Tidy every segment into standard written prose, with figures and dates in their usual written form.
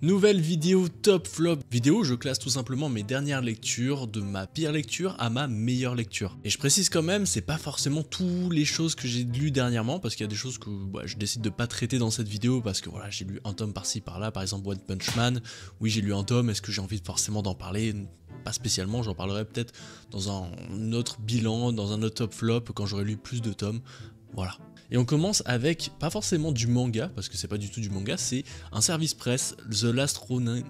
Nouvelle vidéo top flop vidéo où je classe tout simplement mes dernières lectures de ma pire lecture à ma meilleure lecture. Et je précise quand même, c'est pas forcément toutes les choses que j'ai lues dernièrement parce qu'il y a des choses que je décide de pas traiter dans cette vidéo parce que voilà, j'ai lu un tome par-ci par-là, par exemple One Punch Man. Oui, j'ai lu un tome, est-ce que j'ai envie forcément d'en parler? Pas spécialement, j'en parlerai peut-être dans un autre bilan, dans un autre top flop quand j'aurai lu plus de tomes. Voilà. Et on commence avec, pas forcément du manga, parce que c'est pas du tout du manga, c'est un service presse, The Last Ronin,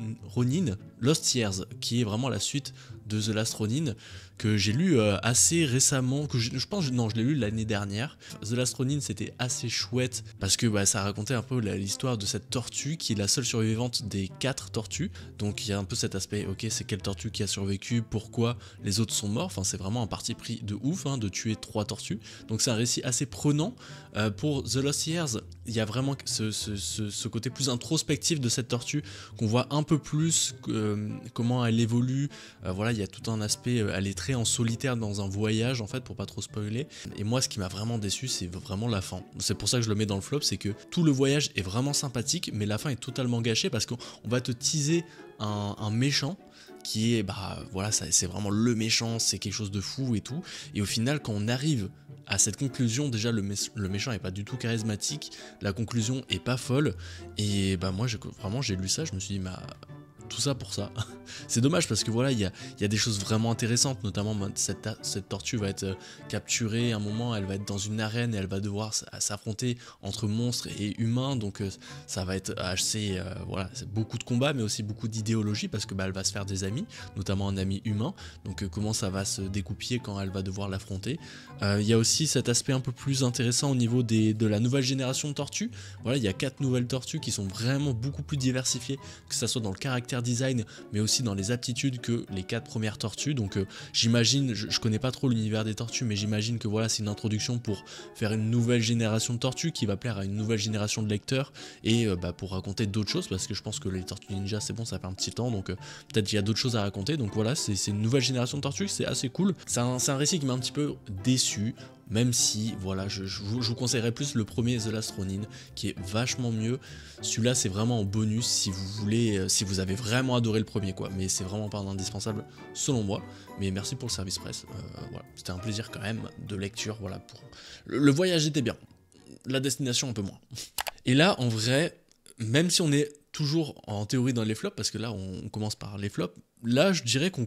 Lost Years, qui est vraiment la suite de The Last Ronin, que j'ai lu assez récemment, que je pense, non, je l'ai lu l'année dernière. The Last Ronin, c'était assez chouette, parce que ça racontait un peu l'histoire de cette tortue, qui est la seule survivante des 4 tortues, donc il y a un peu cet aspect, ok, c'est quelle tortue qui a survécu, pourquoi les autres sont morts, enfin c'est vraiment un parti pris de ouf, de tuer 3 tortues, donc c'est un récit assez prenant. Pour The Lost Years, il y a vraiment ce côté plus introspectif de cette tortue, qu'on voit un peu plus comment elle évolue. Voilà, il y a tout un aspect, elle est très en solitaire dans un voyage en fait, pour pas trop spoiler. Et moi, ce qui m'a vraiment déçu, c'est vraiment la fin. C'est pour ça que je le mets dans le flop, c'est que tout le voyage est vraiment sympathique, mais la fin est totalement gâchée parce qu'on va te teaser un méchant qui est, voilà, c'est vraiment le méchant, c'est quelque chose de fou et tout. Et au final, quand on arrive à cette conclusion, déjà le méchant est pas du tout charismatique, la conclusion est pas folle. Et moi, vraiment, j'ai lu ça, je me suis dit, tout ça pour ça. C'est dommage parce que voilà, il y a des choses vraiment intéressantes, notamment cette tortue va être capturée à un moment, elle va être dans une arène et elle va devoir s'affronter entre monstres et humains, donc ça va être assez, voilà, c'est beaucoup de combats mais aussi beaucoup d'idéologie parce que elle va se faire des amis, notamment un ami humain, donc comment ça va se dégoupiller quand elle va devoir l'affronter. Il y a aussi cet aspect un peu plus intéressant au niveau de la nouvelle génération de tortues. Voilà, il y a 4 nouvelles tortues qui sont vraiment beaucoup plus diversifiées, que ça soit dans le caractère design mais aussi dans les aptitudes que les 4 premières tortues. Donc j'imagine, je connais pas trop l'univers des tortues, mais j'imagine que voilà, c'est une introduction pour faire une nouvelle génération de tortues qui va plaire à une nouvelle génération de lecteurs et pour raconter d'autres choses, parce que je pense que les Tortues Ninja c'est bon, ça fait un petit temps, donc peut-être qu'il y a d'autres choses à raconter. Donc voilà, c'est une nouvelle génération de tortues, c'est assez cool. C'est un récit qui m'a un petit peu déçu, même si voilà, je vous conseillerais plus le premier The Last Ronin qui est vachement mieux. Celui-là c'est vraiment en bonus si vous voulez, si vous avez vraiment adoré le premier quoi, mais c'est vraiment pas un indispensable selon moi. Mais merci pour le service presse, voilà, c'était un plaisir quand même de lecture. Voilà, pour le voyage était bien, la destination un peu moins. Et là en vrai, même si on est toujours en théorie dans les flops, parce que là on commence par les flops, là je dirais qu'on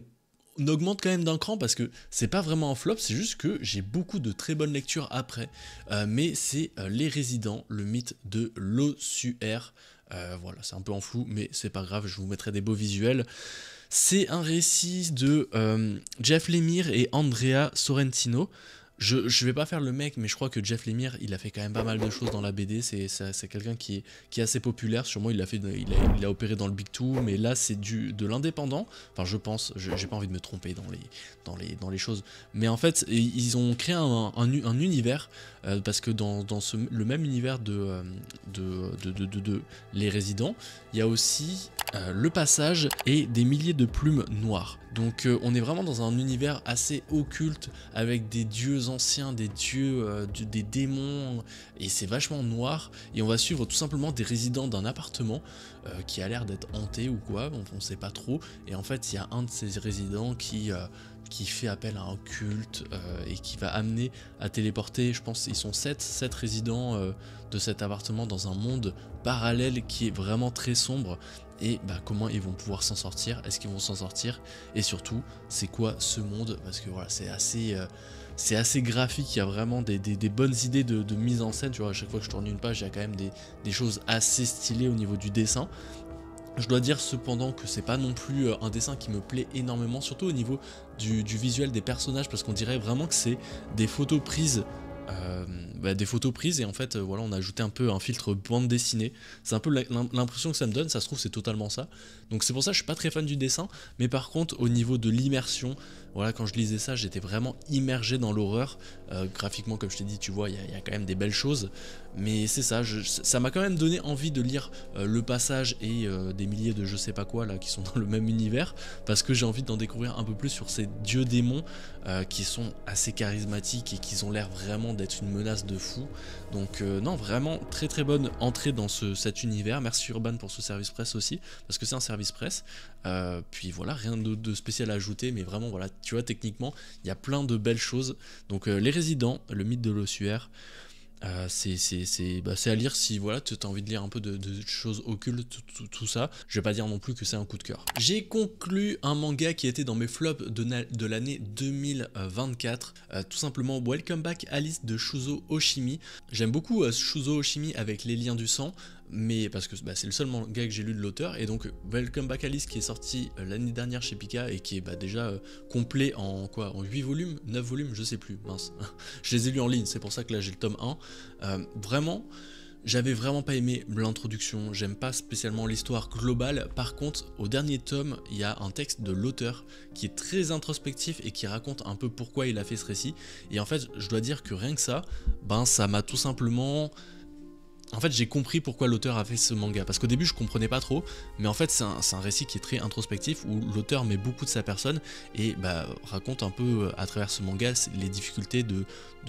augmente quand même d'un cran parce que c'est pas vraiment un flop, c'est juste que j'ai beaucoup de très bonnes lectures après, mais c'est Les Résidents, le mythe de l'ossuaire. Voilà, c'est un peu en flou, mais c'est pas grave, je vous mettrai des beaux visuels. C'est un récit de Jeff Lemire et Andrea Sorrentino. Je vais pas faire le mec, mais je crois que Jeff Lemire, il a fait quand même pas mal de choses dans la BD, c'est quelqu'un qui est assez populaire, sûrement il a opéré dans le Big Two, mais là c'est de l'indépendant, enfin je pense, j'ai pas envie de me tromper dans les choses, mais en fait ils ont créé un univers, parce que dans le même univers de Les Résidents, il y a aussi le passage et des milliers de plumes noires. Donc on est vraiment dans un univers assez occulte avec des dieux anciens, des dieux, des démons, et c'est vachement noir. Et on va suivre tout simplement des résidents d'un appartement qui a l'air d'être hanté ou quoi, on sait pas trop. Et en fait il y a un de ces résidents qui fait appel à un culte et qui va amener à téléporter, je pense ils sont 7 résidents de cet appartement dans un monde parallèle qui est vraiment très sombre. Et comment ils vont pouvoir s'en sortir, est-ce qu'ils vont s'en sortir, et surtout c'est quoi ce monde, parce que voilà, c'est assez graphique, il y a vraiment des bonnes idées de mise en scène, tu vois, à chaque fois que je tourne une page il y a quand même des choses assez stylées au niveau du dessin. Je dois dire cependant que c'est pas non plus un dessin qui me plaît énormément, surtout au niveau du visuel des personnages, parce qu'on dirait vraiment que c'est des photos prises et en fait voilà, on a ajouté un peu un filtre bande dessinée, c'est un peu l'impression que ça me donne, ça se trouve c'est totalement ça, donc c'est pour ça que je suis pas très fan du dessin, mais par contre au niveau de l'immersion, voilà, quand je lisais ça j'étais vraiment immergé dans l'horreur, graphiquement comme je t'ai dit, tu vois, il y a quand même des belles choses, mais c'est ça, ça m'a quand même donné envie de lire Le Passage et des milliers de je sais pas quoi là qui sont dans le même univers, parce que j'ai envie d'en découvrir un peu plus sur ces dieux démons qui sont assez charismatiques et qui ont l'air vraiment d'être une menace de fou. Donc non, vraiment très très bonne entrée dans cet univers. Merci Urban pour ce service presse aussi, parce que c'est un service presse. Puis voilà, rien de spécial à ajouter, mais vraiment voilà, tu vois, techniquement il y a plein de belles choses. Donc les résidents, le mythe de l'ossuaire, c'est à lire si voilà, tu as envie de lire un peu de choses occultes, tout ça. Je vais pas dire non plus que c'est un coup de cœur. J'ai conclu un manga qui était dans mes flops de l'année 2024, tout simplement Welcome Back Alice de Shuzo Oshimi. J'aime beaucoup Shuzo Oshimi avec Les Liens du Sang, mais parce que c'est le seul manga que j'ai lu de l'auteur, et donc Welcome Back Alice qui est sorti l'année dernière chez Pika et qui est déjà complet en 8 volumes, 9 volumes, je sais plus, mince. Je les ai lus en ligne, c'est pour ça que là j'ai le tome 1. Vraiment, j'avais vraiment pas aimé l'introduction, j'aime pas spécialement l'histoire globale. Par contre, au dernier tome, il y a un texte de l'auteur qui est très introspectif et qui raconte un peu pourquoi il a fait ce récit. Et en fait, je dois dire que rien que ça, ça m'a tout simplement... En fait, j'ai compris pourquoi l'auteur a fait ce manga, parce qu'au début je comprenais pas trop, mais en fait c'est un récit qui est très introspectif, où l'auteur met beaucoup de sa personne et raconte un peu à travers ce manga les difficultés de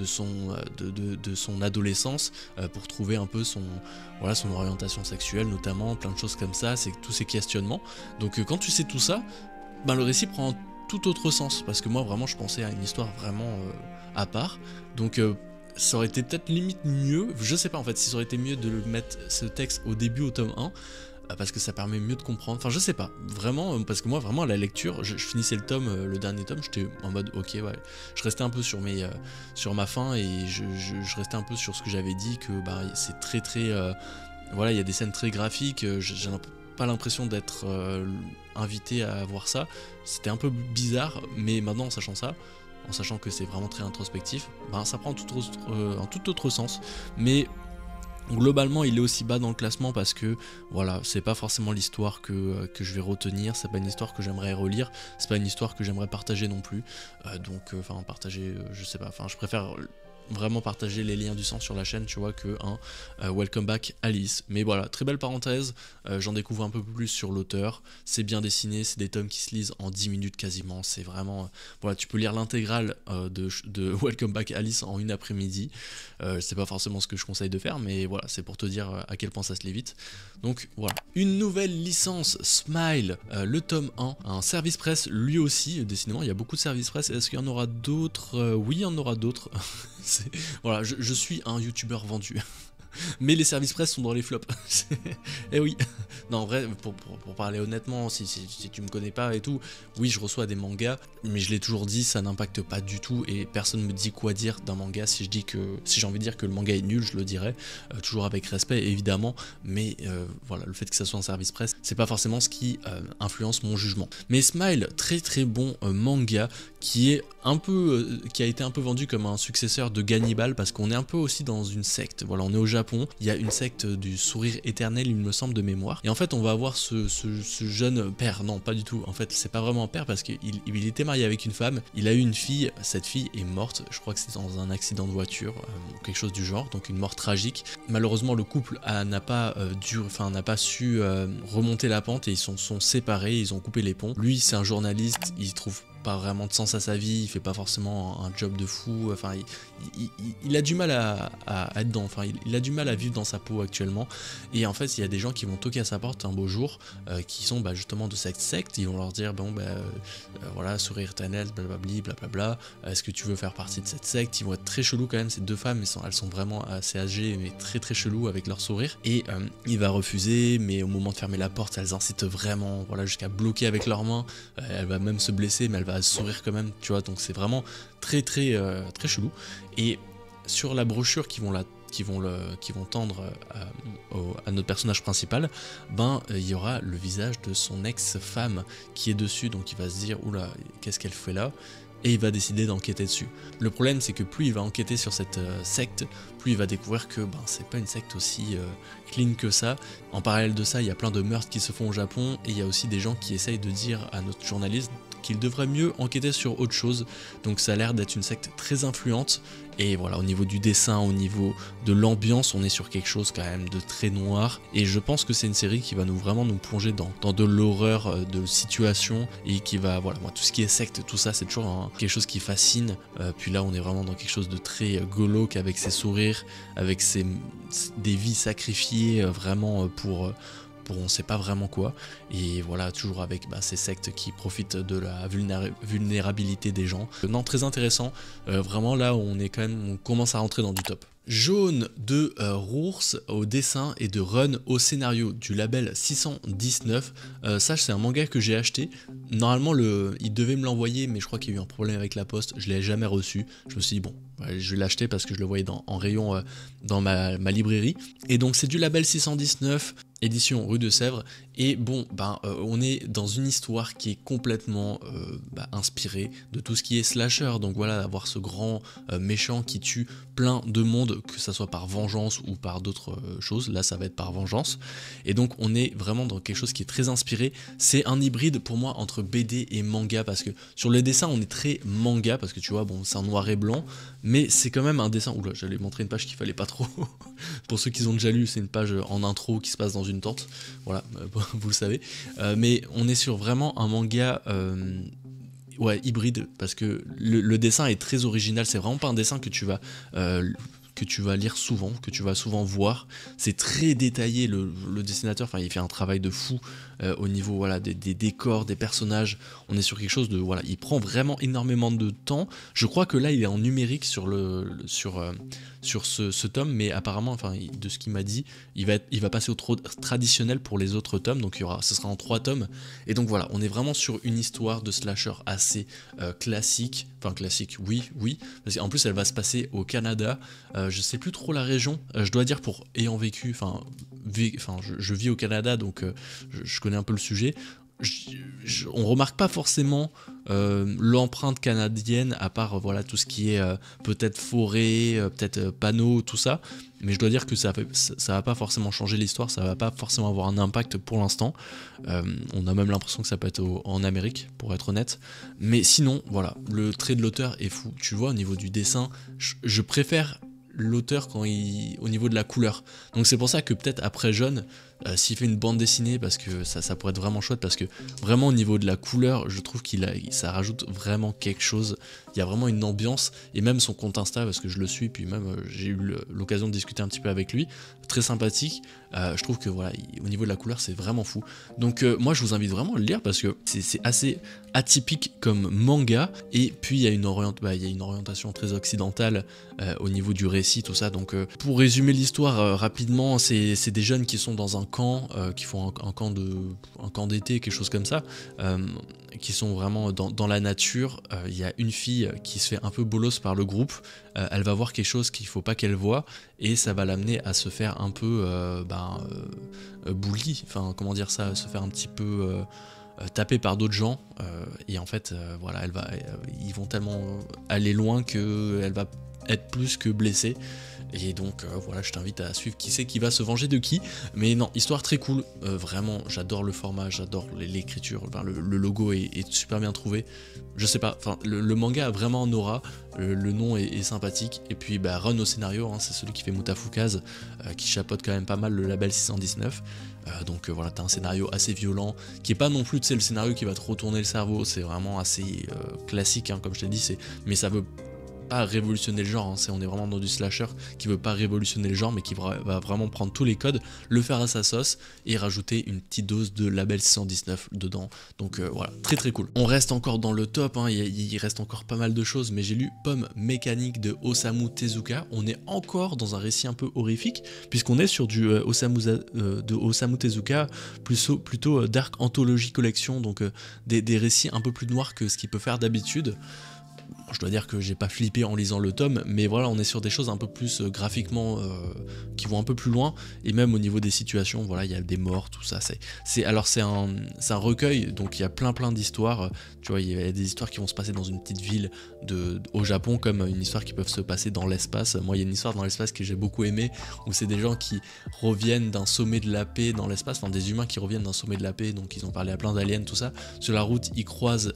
son adolescence pour trouver un peu son orientation sexuelle notamment, plein de choses comme ça, c'est tous ces questionnements. Donc quand tu sais tout ça, le récit prend un tout autre sens, parce que moi vraiment je pensais à une histoire vraiment à part, donc ça aurait été peut-être limite mieux, je sais pas en fait, si ça aurait été mieux de le mettre ce texte au début au tome 1, parce que ça permet mieux de comprendre, enfin je sais pas, vraiment, parce que moi vraiment à la lecture, je finissais le dernier tome, j'étais en mode ok ouais, je restais un peu sur ma faim, et je restais un peu sur ce que j'avais dit, que c'est très voilà, il y a des scènes très graphiques, j'ai pas l'impression d'être invité à voir ça, c'était un peu bizarre, mais maintenant en sachant que c'est vraiment très introspectif, ça prend un tout autre sens. Mais globalement il est aussi bas dans le classement parce que voilà, c'est pas forcément l'histoire que je vais retenir, c'est pas une histoire que j'aimerais relire, c'est pas une histoire que j'aimerais partager non plus, partager, je sais pas, je préfère vraiment partager Les Liens du Sang sur la chaîne, tu vois, que Welcome Back Alice. Mais voilà, très belle parenthèse, j'en découvre un peu plus sur l'auteur, c'est bien dessiné, c'est des tomes qui se lisent en 10 minutes quasiment, c'est vraiment, voilà, tu peux lire l'intégrale de Welcome Back Alice en une après-midi, c'est pas forcément ce que je conseille de faire, mais voilà, c'est pour te dire à quel point ça se lit vite. Donc voilà, une nouvelle licence, Smile, le tome 1, un service presse lui aussi, décidément il y a beaucoup de services presse, est-ce qu'il y en aura d'autres? Oui, il y en aura d'autres. Voilà, je suis un youtubeur vendu. Mais les services presse sont dans les flops. Eh oui. Non, en vrai, pour parler honnêtement, si tu me connais pas et tout, oui, je reçois des mangas, mais je l'ai toujours dit, ça n'impacte pas du tout, et personne me dit quoi dire d'un manga. Si j'ai envie de dire que le manga est nul, je le dirai, toujours avec respect évidemment, mais voilà, le fait que ça soit un service presse, c'est pas forcément ce qui influence mon jugement. Mais Smile, très très bon manga, qui a été un peu vendu comme un successeur de Gannibal, parce qu'on est un peu aussi dans une secte. Voilà, on est au Japon, il y a une secte du sourire éternel, il me semble, de mémoire, et en fait on va avoir ce jeune père, non pas du tout, en fait c'est pas vraiment un père, parce qu'il était marié avec une femme, il a eu une fille, cette fille est morte, je crois que c'est dans un accident de voiture, quelque chose du genre, donc une mort tragique. Malheureusement le couple n'a pas su remonter la pente, et ils sont séparés, ils ont coupé les ponts. Lui c'est un journaliste, il trouve pas vraiment de sens à sa vie, il fait pas forcément un job de fou, enfin il a du mal à être dans, il a du mal à vivre dans sa peau actuellement, et en fait il y a des gens qui vont toquer à sa porte un beau jour, qui sont justement de cette secte, ils vont leur dire voilà, sourire éternel, blablabli, blablabla, est-ce que tu veux faire partie de cette secte? Ils vont être très chelous quand même, ces deux femmes, elles sont vraiment assez âgées, mais très très chelous avec leur sourire, et il va refuser, mais au moment de fermer la porte, elles incitent vraiment, voilà, jusqu'à bloquer avec leurs mains, elle va même se blesser, mais elle va sourire quand même, tu vois, donc c'est vraiment très très très chelou. Et sur la brochure qui vont tendre à notre personnage principal, il y aura le visage de son ex-femme qui est dessus, donc il va se dire oula, qu'est-ce qu'elle fait là, et il va décider d'enquêter dessus. Le problème c'est que plus il va enquêter sur cette secte, plus il va découvrir que c'est pas une secte aussi clean que ça. En parallèle de ça, il y a plein de meurtres qui se font au Japon, et il y a aussi des gens qui essayent de dire à notre journaliste qu'il devrait mieux enquêter sur autre chose. Donc ça a l'air d'être une secte très influente, Et voilà, au niveau du dessin, au niveau de l'ambiance, on est sur quelque chose quand même de très noir. Et je pense que c'est une série qui va vraiment nous plonger dans de l'horreur, de situation, et qui va, voilà, moi tout ce qui est secte, tout ça, c'est toujours quelque chose qui fascine. Puis là, on est vraiment dans quelque chose de très glauque, avec ses sourires, avec des vies sacrifiées vraiment pour on sait pas vraiment quoi, et voilà, toujours avec ces sectes qui profitent de la vulnérabilité des gens. Non, très intéressant, vraiment là on commence à rentrer dans du top. Jaune de Rours au dessin et de Run au scénario du label 619. Ça, c'est un manga que j'ai acheté. Normalement, il devait me l'envoyer, mais je crois qu'il y a eu un problème avec la poste. Je l'ai jamais reçu. Je me suis dit, bon, je vais l'acheter parce que je le voyais en rayon dans ma librairie. Et donc, c'est du label 619, édition Rue de Sèvres. Et bon, on est dans une histoire qui est complètement inspirée de tout ce qui est slasher. Donc voilà, avoir ce grand méchant qui tue plein de monde, que ça soit par vengeance ou par d'autres choses. Là, ça va être par vengeance. Et donc, on est vraiment dans quelque chose qui est très inspiré. C'est un hybride pour moi entre BD et manga, parce que sur le dessin, on est très manga, parce que tu vois, bon, c'est en noir et blanc, mais c'est quand même un dessin. Oula, j'allais montrer une page qu'il fallait pas trop. Pour ceux qui ont déjà lu, c'est une page en intro qui se passe dans une tente. Voilà, vous le savez. Mais on est sur vraiment un manga hybride, parce que le dessin est très original. C'est vraiment pas un dessin que tu vas lire souvent, que tu vas souvent voir. C'est très détaillé, le dessinateur, il fait un travail de fou au niveau des décors, des personnages. On est sur quelque chose de, il prend vraiment énormément de temps. Je crois que là il est en numérique sur ce tome, mais apparemment, de ce qu'il m'a dit, il va passer au traditionnel pour les autres tomes, donc ce sera en 3 tomes. Et donc voilà, on est vraiment sur une histoire de slasher assez classique, oui, parce qu'en plus elle va se passer au Canada. Je sais plus trop la région, je dois dire, pour ayant vécu, je vis au Canada, donc je connais un peu le sujet. On remarque pas forcément l'empreinte canadienne, à part tout ce qui est peut-être forêt, peut-être panneaux, tout ça, mais je dois dire que ça va pas forcément changer l'histoire, ça va pas forcément avoir un impact pour l'instant. On a même l'impression que ça peut être en Amérique, pour être honnête, mais sinon voilà, le trait de l'auteur est fou. Tu vois, au niveau du dessin, je préfère l'auteur au niveau de la couleur, donc c'est pour ça que peut-être après Jaune, s'il fait une bande dessinée, parce que ça pourrait être vraiment chouette, parce que vraiment au niveau de la couleur, je trouve ça rajoute vraiment quelque chose. Il y a vraiment une ambiance, et même son compte Insta, parce que je le suis, puis même j'ai eu l'occasion de discuter un petit peu avec lui, très sympathique. Je trouve que au niveau de la couleur, c'est vraiment fou. Donc moi je vous invite vraiment à le lire, parce que c'est assez atypique comme manga, et puis il y a une orientation très occidentale au niveau du récit, tout ça. Donc pour résumer l'histoire rapidement, c'est des jeunes qui sont dans un camp, qui font un camp d'été, quelque chose comme ça, qui sont vraiment dans la nature. Il y a une fille qui se fait un peu bolos par le groupe. Elle va voir quelque chose qu'il faut pas qu'elle voie, et ça va l'amener à se faire un peu bully, comment dire ça, se faire un petit peu taper par d'autres gens, et en fait ils vont tellement aller loin qu'elle va être plus que blessée. Et donc je t'invite à suivre qui c'est qui va se venger de qui. Mais non, histoire très cool, vraiment j'adore le format, j'adore l'écriture, le logo est super bien trouvé. Je sais pas, le manga a vraiment un aura, le nom est sympathique. Et puis Run au scénario, c'est celui qui fait Mutafukaz, qui chapeaute quand même pas mal le label 619. Donc t'as un scénario assez violent, qui est pas non plus le scénario qui va te retourner le cerveau, c'est vraiment assez classique, comme je t'ai dit, mais ça veut pas révolutionner le genre, on est vraiment dans du slasher qui veut pas révolutionner le genre, mais qui va vraiment prendre tous les codes, le faire à sa sauce, et rajouter une petite dose de label 619 dedans. Donc très très cool. On reste encore dans le top, il reste encore pas mal de choses, mais j'ai lu Pomme mécanique de Osamu Tezuka. On est encore dans un récit un peu horrifique, puisqu'on est sur du Osamu Tezuka, plutôt Dark Anthology Collection, donc des récits un peu plus noirs que ce qu'il peut faire d'habitude. Je dois dire que j'ai pas flippé en lisant le tome, mais on est sur des choses un peu plus graphiquement qui vont un peu plus loin, et même au niveau des situations, il y a des morts, tout ça. C'est un recueil, donc il y a plein d'histoires. Tu vois, il y a des histoires qui vont se passer dans une petite ville au Japon, comme une histoire qui peut se passer dans l'espace. Moi, il y a une histoire dans l'espace que j'ai beaucoup aimé, où c'est des gens qui reviennent d'un sommet de la paix dans l'espace, des humains qui reviennent d'un sommet de la paix, donc ils ont parlé à plein d'aliens, tout ça. Sur la route, ils croisent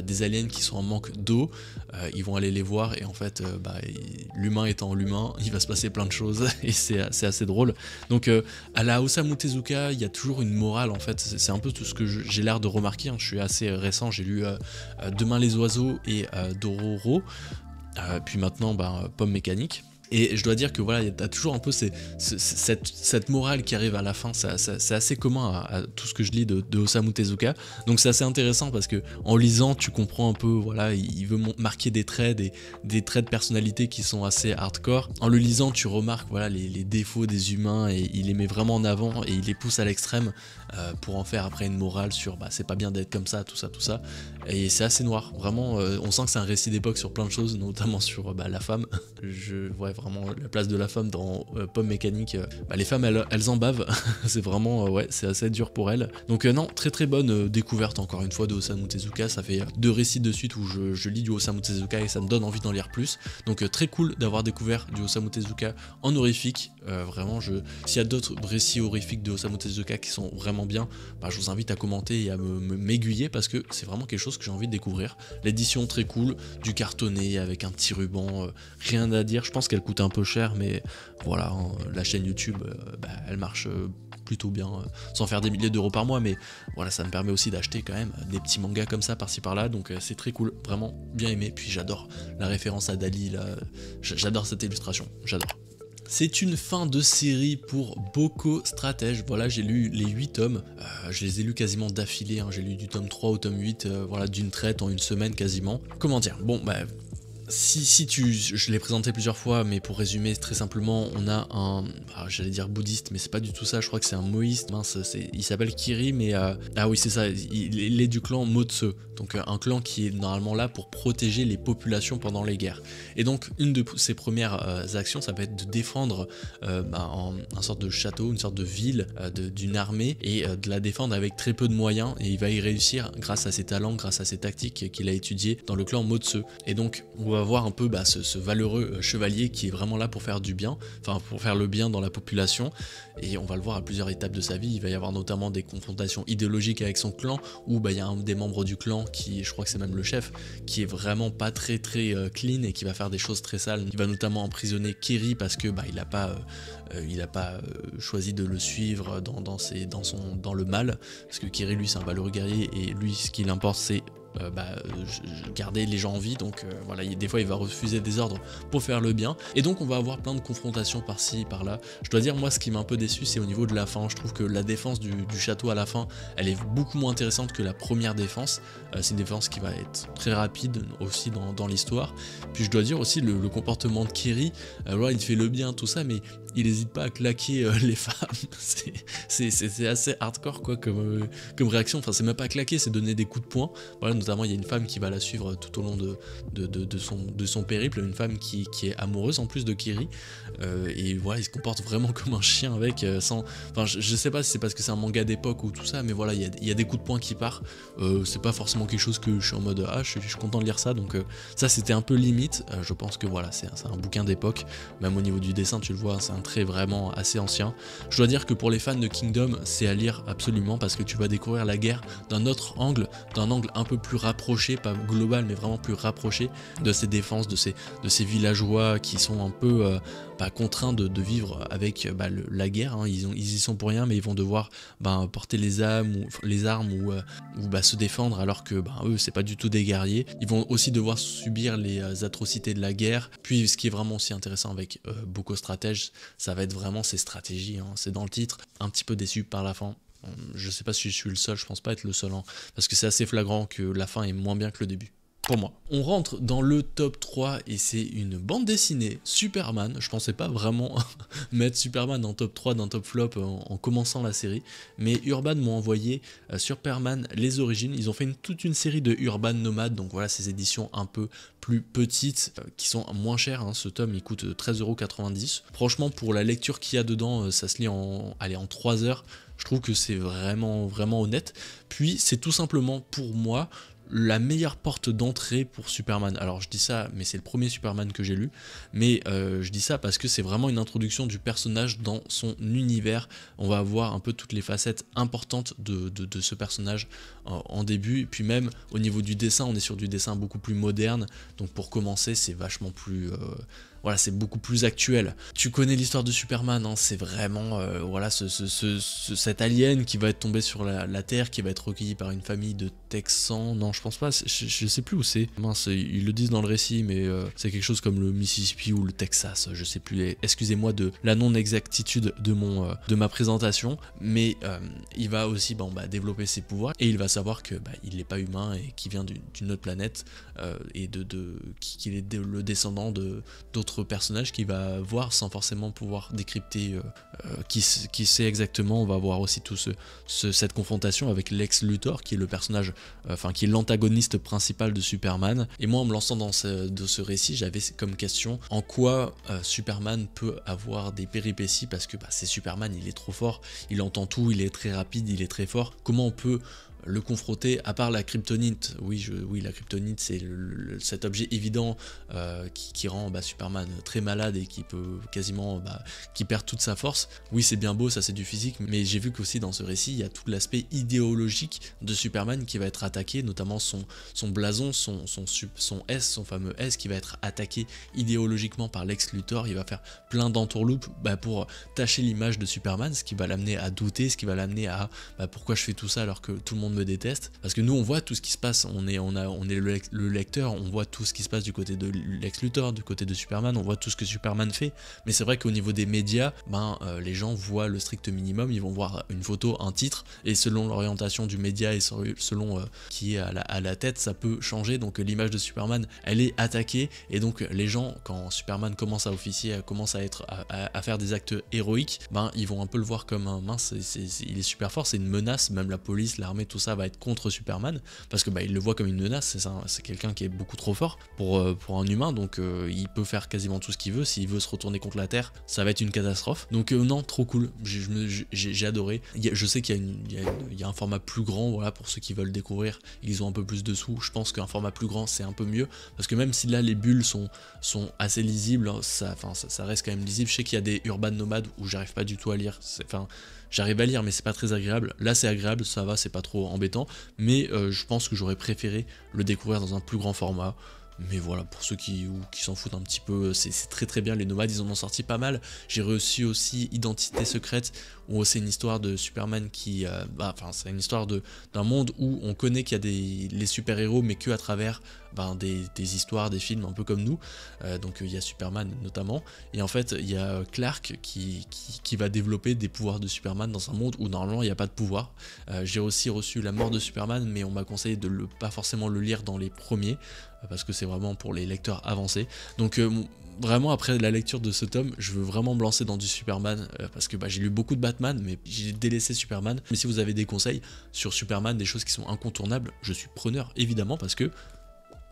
des aliens qui sont en manque d'eau. ils vont aller les voir et en fait l'humain étant l'humain, il va se passer plein de choses et c'est assez drôle. Donc à la Osamu Tezuka, il y a toujours une morale en fait, c'est un peu tout ce que j'ai l'air de remarquer, hein. Je suis assez récent, j'ai lu Demain les oiseaux et Dororo, puis maintenant Pomme mécanique. Et je dois dire que voilà, il y a toujours un peu cette morale qui arrive à la fin, c'est assez commun à tout ce que je lis de Osamu Tezuka. Donc c'est assez intéressant parce que en lisant, tu comprends un peu, voilà, il veut marquer des traits de personnalité qui sont assez hardcore. En le lisant, tu remarques voilà, les défauts des humains et il les met vraiment en avant et il les pousse à l'extrême pour en faire après une morale sur c'est pas bien d'être comme ça, tout ça. Et c'est assez noir, vraiment, on sent que c'est un récit d'époque sur plein de choses, notamment sur la femme. Je vois vraiment la place de la femme dans Pomme mécanique. Les femmes elles en bavent, c'est vraiment c'est assez dur pour elles. Donc non, très bonne découverte encore une fois de Osamu Tezuka. Ça fait 2 récits de suite où je lis du Osamu Tezuka et ça me donne envie d'en lire plus. Donc très cool d'avoir découvert du Osamu Tezuka en horrifique. Vraiment, s'il y a d'autres récits horrifiques de Osamu Tezuka qui sont vraiment bien, je vous invite à commenter et à m'aiguiller parce que c'est vraiment quelque chose que j'ai envie de découvrir. L'édition très cool, du cartonné avec un petit ruban, rien à dire. Je pense qu'elle coûte un peu cher, mais voilà, hein, la chaîne YouTube, elle marche plutôt bien, sans faire des milliers d'euros par mois, mais voilà, ça me permet aussi d'acheter quand même des petits mangas comme ça par-ci par-là, donc c'est très cool, vraiment bien aimé. Puis j'adore la référence à Dali, là, j'adore cette illustration, j'adore. C'est une fin de série pour Boko Stratège. Voilà, j'ai lu les 8 tomes, je les ai lus quasiment d'affilée, hein. J'ai lu du tome 3 au tome 8, voilà, d'une traite en une semaine quasiment. Comment dire, bon je l'ai présenté plusieurs fois, mais pour résumer très simplement, on a un, j'allais dire bouddhiste, mais c'est pas du tout ça, je crois que c'est un moïste, mince, il s'appelle Kiri, mais ah oui c'est ça, il est du clan Motse, donc un clan qui est normalement là pour protéger les populations pendant les guerres. Et donc une de ses premières actions, ça va être de défendre un sorte de château, une sorte de ville d'une armée, et de la défendre avec très peu de moyens, et il va y réussir grâce à ses talents, grâce à ses tactiques qu'il a étudiées dans le clan Motse. Et donc on va voir un peu ce valeureux chevalier qui est vraiment là pour faire du bien, enfin pour faire le bien dans la population, et on va le voir à plusieurs étapes de sa vie. Il va y avoir notamment des confrontations idéologiques avec son clan, où il y a un des membres du clan qui, je crois que c'est même le chef, qui est vraiment pas très clean et qui va faire des choses très sales. Il va notamment emprisonner Kiri parce que il a pas choisi de le suivre dans le mal, parce que Kiri lui c'est un valeureux guerrier et lui ce qui l'importe c'est garder les gens en vie, donc voilà, des fois il va refuser des ordres pour faire le bien, et donc on va avoir plein de confrontations par-ci par-là. Je dois dire, moi ce qui m'a un peu déçu c'est au niveau de la fin. Je trouve que la défense du château à la fin, elle est beaucoup moins intéressante que la première défense. C'est une défense qui va être très rapide aussi dans l'histoire. Puis je dois dire aussi le comportement de Kiri, il fait le bien tout ça, mais il n'hésite pas à claquer les femmes. c'est assez hardcore quoi comme réaction. Enfin c'est même pas claquer, c'est donner des coups de poing. Voilà, notamment il y a une femme qui va la suivre tout au long de son périple, une femme qui est amoureuse en plus de Kiri, et voilà, il se comporte vraiment comme un chien avec enfin je sais pas si c'est parce que c'est un manga d'époque ou tout ça, mais voilà, il y a des coups de poing qui partent. C'est pas forcément quelque chose que je suis en mode je suis content de lire ça, donc ça c'était un peu limite. Je pense que voilà, c'est un bouquin d'époque, même au niveau du dessin tu le vois, c'est un trait vraiment assez ancien. Je dois dire que pour les fans de Kingdom, c'est à lire absolument, parce que tu vas découvrir la guerre d'un autre angle, un peu plus rapproché, pas global mais vraiment plus rapproché de ces défenses, de ces villageois qui sont un peu contraints de vivre avec la guerre, hein. Ils y sont pour rien, mais ils vont devoir porter les armes ou se défendre, alors que eux c'est pas du tout des guerriers. Ils vont aussi devoir subir les atrocités de la guerre. Puis ce qui est vraiment aussi intéressant avec Boko Stratège, ça va être vraiment ses stratégies, hein. C'est dans le titre, un petit peu déçu par la fin. Je sais pas si je suis le seul, je pense pas être le seul, hein, parce que c'est assez flagrant que la fin est moins bien que le début. Pour moi. On rentre dans le top 3 et c'est une bande dessinée Superman. Je pensais pas vraiment mettre Superman en top 3 d'un top flop en commençant la série, mais Urban m'ont envoyé Superman les origines. Ils ont fait toute une série de Urban Nomad, donc voilà, ces éditions un peu plus petites qui sont moins chères, hein. Ce tome il coûte 13,90 €. Franchement, pour la lecture qu'il y a dedans, ça se lit en 3 heures. Je trouve que c'est vraiment honnête. Puis c'est tout simplement pour moi la meilleure porte d'entrée pour Superman. Alors je dis ça, mais c'est le premier Superman que j'ai lu, mais je dis ça parce que c'est vraiment une introduction du personnage dans son univers. On va avoir un peu toutes les facettes importantes de ce personnage en début, et puis même au niveau du dessin, on est sur du dessin beaucoup plus moderne, donc pour commencer c'est vachement plus... voilà, c'est beaucoup plus actuel. Tu connais l'histoire de Superman, hein, c'est vraiment voilà, cet alien qui va être tombé sur la Terre, qui va être recueilli par une famille de Texans. Non, je pense pas, je sais plus où c'est. Mince, ils le disent dans le récit, mais c'est quelque chose comme le Mississippi ou le Texas, je sais plus. Excusez-moi de la non-exactitude de ma présentation, mais il va aussi développer ses pouvoirs, et il va savoir que il n'est pas humain et qu'il vient d'une autre planète, et qu'il est le descendant d'autres personnages qu'il va voir sans forcément pouvoir décrypter qui sait exactement. On va voir aussi tout cette confrontation avec Lex Luthor, qui est le personnage, qui est l'antagoniste principal de Superman. Et moi, en me lançant dans ce récit, j'avais comme question en quoi Superman peut avoir des péripéties, parce que c'est Superman, il est trop fort, il entend tout, il est très rapide, il est très fort. Comment on peut le confronter, à part la kryptonite? Oui, la kryptonite, c'est cet objet évident qui rend Superman très malade et qui peut quasiment qui perd toute sa force. Oui, c'est bien beau, ça c'est du physique, mais j'ai vu qu'aussi dans ce récit il y a tout l'aspect idéologique de Superman qui va être attaqué, notamment son blason, son S, son fameux S, qui va être attaqué idéologiquement par Lex Luthor. Il va faire plein d'entourloupes pour tâcher l'image de Superman, ce qui va l'amener à douter, ce qui va l'amener à pourquoi je fais tout ça alors que tout le monde me déteste. Parce que nous on voit tout ce qui se passe, on est le lecteur, on voit tout ce qui se passe du côté de Lex Luthor, du côté de Superman, on voit tout ce que Superman fait, mais c'est vrai qu'au niveau des médias, les gens voient le strict minimum. Ils vont voir une photo, un titre, et selon l'orientation du média et selon qui est à la tête, ça peut changer. Donc l'image de Superman, elle est attaquée, et donc les gens, quand Superman commence à officier, commence à faire des actes héroïques, ils vont un peu le voir comme un mince, il est super fort, c'est une menace. Même la police, l'armée, tout ça va être contre Superman, parce que il le voit comme une menace. C'est quelqu'un qui est beaucoup trop fort pour un humain, donc il peut faire quasiment tout ce qu'il veut. S'il veut se retourner contre la Terre, ça va être une catastrophe. Donc non, trop cool, j'ai adoré. Je sais qu'il y a un format plus grand, voilà, pour ceux qui veulent découvrir, ils ont un peu plus de sous. Je pense qu'un format plus grand c'est un peu mieux, parce que même si là les bulles sont assez lisibles, ça reste quand même lisible. Je sais qu'il y a des Urban Nomades où j'arrive pas du tout à lire, j'arrive à lire, mais c'est pas très agréable. Là c'est agréable, ça va, c'est pas trop embêtant, mais je pense que j'aurais préféré le découvrir dans un plus grand format. Mais voilà, pour ceux qui s'en foutent un petit peu, c'est très très bien. Les Nomades, ils en ont sorti pas mal. J'ai reçu aussi Identité Secrète, où c'est une histoire de Superman qui... c'est une histoire d'un monde où on connaît qu'il y a les super-héros, mais que à travers des histoires, des films, un peu comme nous. Donc il y a Superman notamment. Et en fait, il y a Clark qui va développer des pouvoirs de Superman dans un monde où normalement il n'y a pas de pouvoir. J'ai aussi reçu La Mort de Superman, mais on m'a conseillé de pas forcément le lire dans les premiers, parce que c'est vraiment pour les lecteurs avancés. Donc vraiment, après la lecture de ce tome, je veux vraiment me lancer dans du Superman, parce que j'ai lu beaucoup de Batman, mais j'ai délaissé Superman. Mais si vous avez des conseils sur Superman, des choses qui sont incontournables, je suis preneur évidemment, parce que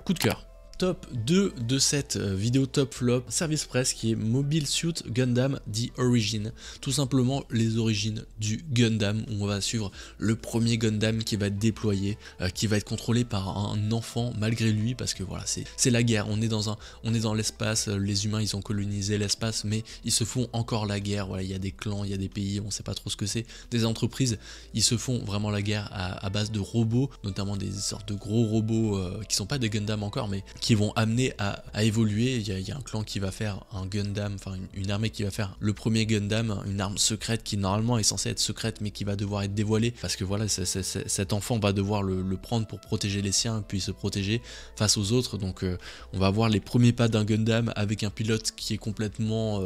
coup de cœur. Top 2 de cette vidéo top flop Service Press, qui est Mobile Suit Gundam The Origin. Tout simplement les origines du Gundam, où on va suivre le premier Gundam qui va être déployé, qui va être contrôlé par un enfant malgré lui, parce que voilà, c'est la guerre. On est dans l'espace, les humains ils ont colonisé l'espace, mais ils se font encore la guerre. Voilà, il y a des clans, il y a des pays, on sait pas trop ce que c'est, des entreprises, ils se font vraiment la guerre à base de robots, notamment des sortes de gros robots qui sont pas des Gundam encore, mais qui vont amener à évoluer. Il y a un clan qui va faire un Gundam, une armée qui va faire le premier Gundam, une arme secrète qui normalement est censée être secrète, mais qui va devoir être dévoilée, parce que voilà, cet enfant va devoir le prendre pour protéger les siens, puis se protéger face aux autres. Donc on va voir les premiers pas d'un Gundam avec un pilote qui est complètement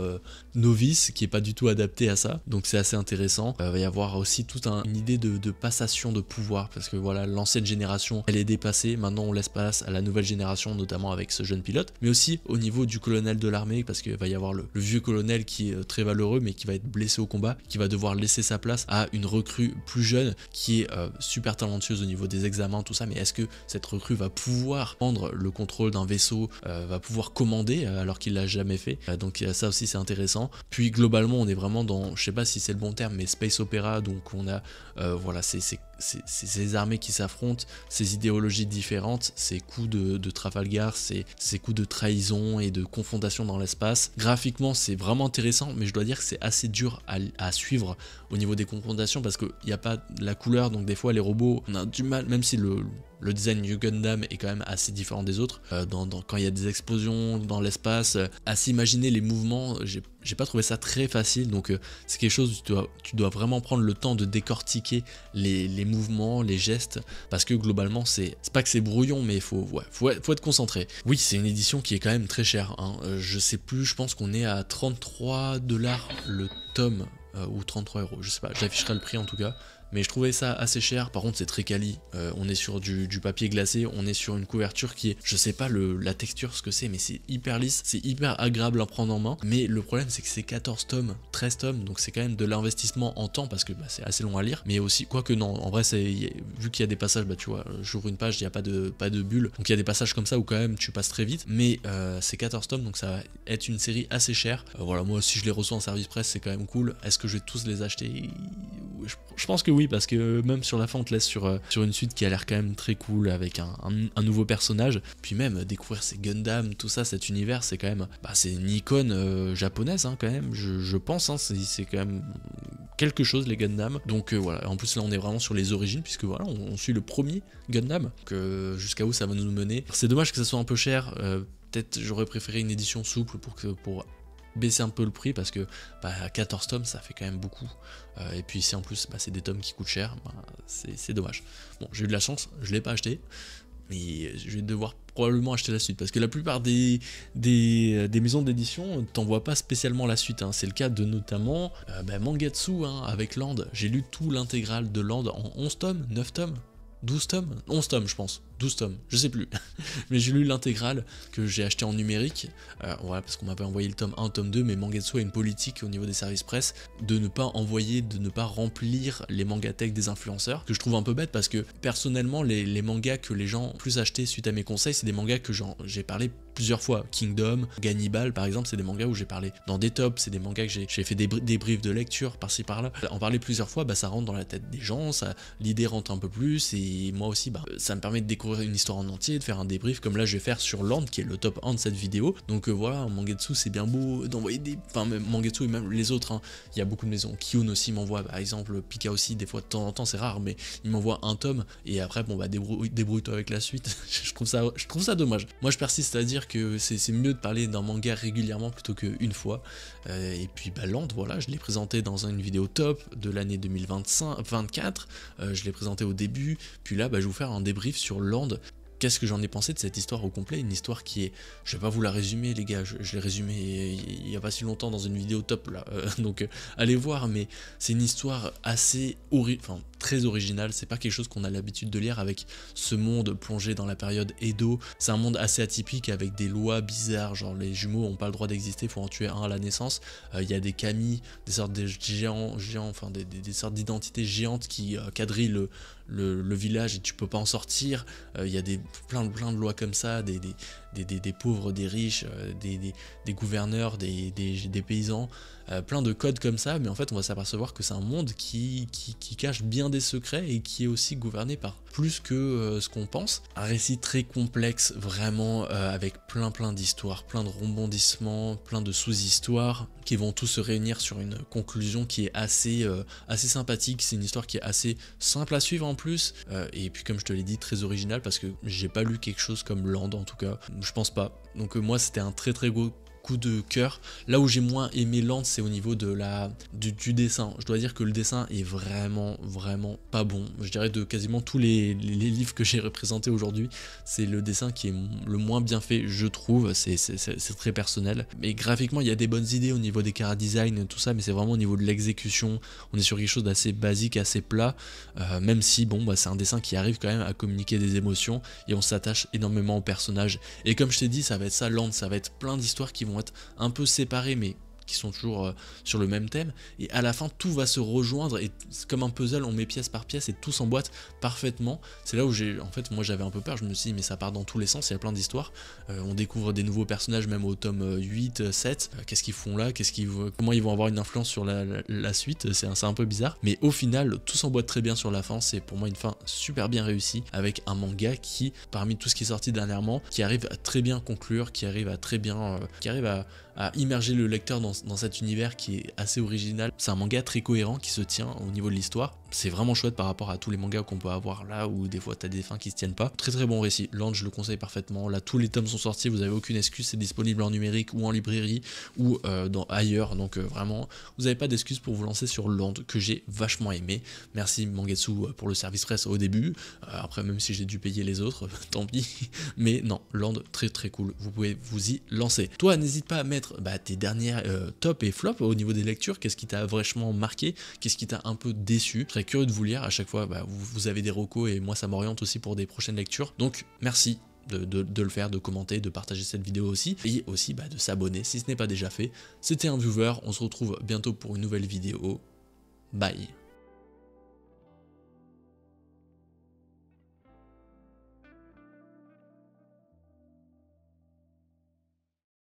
novice, qui est pas du tout adapté à ça, donc c'est assez intéressant. Il va y avoir aussi toute une idée de passation de pouvoir, parce que voilà, l'ancienne génération elle est dépassée, maintenant on laisse place à la nouvelle génération, notamment avec ce jeune pilote, mais aussi au niveau du colonel de l'armée, parce qu'il va y avoir le vieux colonel qui est très valeureux, mais qui va être blessé au combat, qui va devoir laisser sa place à une recrue plus jeune, qui est super talentueuse au niveau des examens, tout ça. Mais est-ce que cette recrue va pouvoir prendre le contrôle d'un vaisseau, va pouvoir commander alors qu'il l'a jamais fait? Donc ça aussi c'est intéressant. Puis globalement on est vraiment dans, je sais pas si c'est le bon terme, mais space opéra, donc on a voilà, c'est ces armées qui s'affrontent, ces idéologies différentes, ces coups de Trafalgar, ces coups de trahison et de confrontation dans l'espace. Graphiquement c'est vraiment intéressant, mais je dois dire que c'est assez dur à suivre au niveau des confrontations parce qu'il n'y a pas la couleur, donc des fois les robots on a du mal, même si le design du Gundam est quand même assez différent des autres, quand il y a des explosions dans l'espace, à s'imaginer les mouvements, j'ai pas trouvé ça très facile, donc c'est quelque chose où tu dois vraiment prendre le temps de décortiquer les mouvements, les gestes, parce que globalement c'est pas que c'est brouillon, mais faut être concentré. Oui, c'est une édition qui est quand même très chère, hein. Je sais plus, je pense qu'on est à 33$ le tome, ou 33€, je sais pas, j'afficherai le prix en tout cas. Mais je trouvais ça assez cher, par contre c'est très quali, on est sur du papier glacé, on est sur une couverture qui est, je sais pas la texture ce que c'est, mais c'est hyper lisse, c'est hyper agréable à prendre en main, mais le problème c'est que c'est 14 tomes, 13 tomes, donc c'est quand même de l'investissement en temps, parce que c'est assez long à lire, mais aussi, quoique non, en vrai vu qu'il y a des passages, tu vois, j'ouvre une page, il n'y a pas de bulle, donc il y a des passages comme ça où quand même tu passes très vite, mais c'est 14 tomes, donc ça va être une série assez chère, voilà, moi si je les reçois en service presse c'est quand même cool. Est-ce que je vais tous les acheter? Je pense que oui, parce que même sur la fin on te laisse sur une suite qui a l'air quand même très cool, avec un nouveau personnage, puis même découvrir ces Gundam, tout ça, cet univers, c'est quand même, c'est une icône japonaise, hein, quand même, je pense, hein, c'est quand même quelque chose les Gundam, donc voilà, en plus là on est vraiment sur les origines, puisque voilà, on suit le premier Gundam, que jusqu'à où ça va nous mener. C'est dommage que ça soit un peu cher, peut-être j'aurais préféré une édition souple pour baisser un peu le prix, parce que 14 tomes ça fait quand même beaucoup, et puis si en plus c'est des tomes qui coûtent cher, c'est dommage. Bon, j'ai eu de la chance, je l'ai pas acheté, mais je vais devoir probablement acheter la suite, parce que la plupart des maisons d'édition ne t'envoient pas spécialement la suite, hein. C'est le cas de notamment Mangetsu, hein, avec Land. J'ai lu tout l'intégral de Land en 11 tomes, 9 tomes, 12 tomes, 11 tomes je pense, 12 tomes, je sais plus, mais j'ai lu l'intégrale que j'ai acheté en numérique, voilà, parce qu'on m'a pas envoyé le tome 1, tome 2, mais Mangetsu a une politique au niveau des services presse de ne pas remplir les mangathèques des influenceurs, que je trouve un peu bête, parce que personnellement les mangas que les gens ont plus achetés suite à mes conseils, c'est des mangas que j'ai parlé plusieurs fois. Kingdom, Gannibal par exemple, c'est des mangas où j'ai parlé dans des tops, c'est des mangas que j'ai fait des briefs de lecture par-ci par-là. En parler plusieurs fois, ça rentre dans la tête des gens, l'idée rentre un peu plus, et moi aussi ça me permet de découvrir une histoire en entier, de faire un débrief comme là je vais faire sur Land qui est le top 1 de cette vidéo. Donc voilà, Mangetsu c'est bien beau d'envoyer même Mangetsu et même les autres, hein. Il y a beaucoup de maisons, Kiun aussi m'envoie par exemple, Pika aussi, des fois de temps en temps, c'est rare, mais il m'envoie un tome et après débrouille-toi avec la suite. je trouve ça dommage. Moi je persiste à dire que c'est mieux de parler d'un manga régulièrement plutôt qu'une fois, et puis Land, voilà, je l'ai présenté dans une vidéo top de l'année 2024, je l'ai présenté au début, puis là je vais vous faire un débrief sur Land. Qu'est-ce que j'en ai pensé de cette histoire au complet? Une histoire qui est, je vais pas vous la résumer les gars, je l'ai résumé il y a pas si longtemps dans une vidéo top là, donc allez voir, mais c'est une histoire assez très originale, c'est pas quelque chose qu'on a l'habitude de lire, avec ce monde plongé dans la période Edo. C'est un monde assez atypique avec des lois bizarres, genre les jumeaux ont pas le droit d'exister, faut en tuer un à la naissance, il y a des kami, des sortes de géants, enfin des sortes d'identités géantes qui quadrillent le village et tu peux pas en sortir. Il y a plein de lois comme ça, des pauvres, des riches, des gouverneurs, des paysans, plein de codes comme ça, mais en fait on va s'apercevoir que c'est un monde qui cache bien des secrets et qui est aussi gouverné par plus que ce qu'on pense. Un récit très complexe, vraiment, avec plein d'histoires, plein de rebondissements, plein de sous-histoires qui vont tous se réunir sur une conclusion qui est assez sympathique. C'est une histoire qui est assez simple à suivre en plus, et puis comme je te l'ai dit, très originale, parce que j'ai pas lu quelque chose comme Land en tout cas, je pense pas. Donc moi c'était un très gros coup de cœur. Là où j'ai moins aimé Land, c'est au niveau de du dessin. Je dois dire que le dessin est vraiment pas bon. Je dirais de quasiment tous les livres que j'ai représentés aujourd'hui, c'est le dessin qui est le moins bien fait, je trouve. C'est très personnel. Mais graphiquement, il y a des bonnes idées au niveau des chara-design, tout ça, mais c'est vraiment au niveau de l'exécution. On est sur quelque chose d'assez basique, assez plat, même si c'est un dessin qui arrive quand même à communiquer des émotions, et on s'attache énormément aux personnages. Et comme je t'ai dit, ça va être ça Land, ça va être plein d'histoires qui vont être un peu séparées, mais qui sont toujours sur le même thème, et à la fin tout va se rejoindre, et c'est comme un puzzle, on met pièce par pièce et tout s'emboîte parfaitement. C'est là où en fait moi j'avais un peu peur, je me suis dit mais ça part dans tous les sens, il y a plein d'histoires, on découvre des nouveaux personnages même au tome 8, 7, qu'est-ce qu'ils font là, comment ils vont avoir une influence sur la suite, c'est un peu bizarre, mais au final tout s'emboîte très bien sur la fin. C'est pour moi une fin super bien réussie, avec un manga qui, parmi tout ce qui est sorti dernièrement, qui arrive à très bien conclure, qui arrive à très bien, qui arrive à immerger le lecteur dans cet univers qui est assez original. C'est un manga très cohérent qui se tient au niveau de l'histoire. C'est vraiment chouette par rapport à tous les mangas qu'on peut avoir là, où des fois t'as des fins qui se tiennent pas. Très très bon récit. Land, je le conseille parfaitement. Là, tous les tomes sont sortis, vous avez aucune excuse, c'est disponible en numérique ou en librairie ou ailleurs. Donc vraiment, vous n'avez pas d'excuse pour vous lancer sur Land, que j'ai vachement aimé. Merci Mangetsu pour le service presse au début. Après, même si j'ai dû payer les autres, tant pis. Mais non, Land, très très cool. Vous pouvez vous y lancer. Toi, n'hésite pas à mettre tes dernières tops et flops au niveau des lectures. Qu'est-ce qui t'a vachement marqué? Qu'est-ce qui t'a un peu déçu? Je serais curieux de vous lire. À chaque fois, vous avez des recos et moi, ça m'oriente aussi pour des prochaines lectures. Donc, merci de le faire, de commenter, de partager cette vidéo aussi, et aussi de s'abonner si ce n'est pas déjà fait. C'était un viewer, on se retrouve bientôt pour une nouvelle vidéo. Bye.